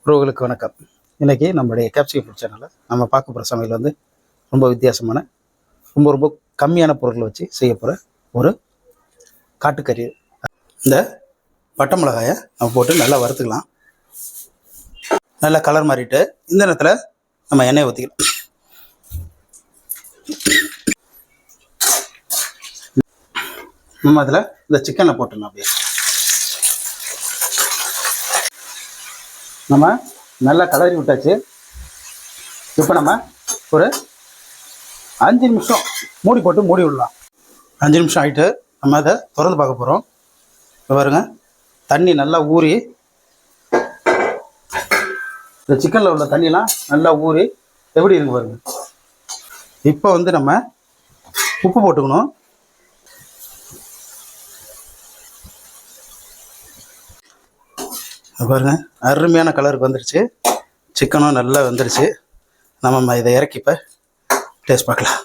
உறவுகளுக்கு வணக்கம். இன்றைக்கி நம்மளுடைய கேப்சிகம் ஃபுட் சேனலில் நம்ம பார்க்க போகிற சமையல் வந்து ரொம்ப வித்தியாசமான ரொம்ப கம்மியான பொருட்களை வச்சு செய்ய போகிற ஒரு காட்டுக்கறி. இந்த பட்டை மிளகாயை நம்ம போட்டு நல்லா வறுத்துக்கலாம். நல்லா கலர் மாறிட்டு இந்த நேரத்தில் நம்ம எண்ணெயை ஊற்றிக்கலாம். நம்ம அதில் இந்த சிக்கனை போட்டுடலாம். அப்படியே நம்ம நல்லா கலரி விட்டாச்சு. இப்போ நம்ம ஒரு 5 நிமிஷம் மூடி போட்டு மூடி விடலாம். 5 நிமிஷம் ஆகிட்டு நம்ம அதை திறந்து பார்க்க போகிறோம். இப்போ பாருங்க, தண்ணி நல்லா ஊறி, இந்த சிக்கனில் உள்ள தண்ணியெலாம் நல்லா ஊறி எப்படி இருக்கு பாருங்க. இப்போ வந்து நம்ம உப்பு போட்டுக்கணும். பாருங்க, அருமையான கலருக்கு வந்துடுச்சு. சிக்கனும் நல்லா வந்துடுச்சு. நம்ம இதை இறக்கி இப்போ டேஸ்ட் பார்க்கலாம்.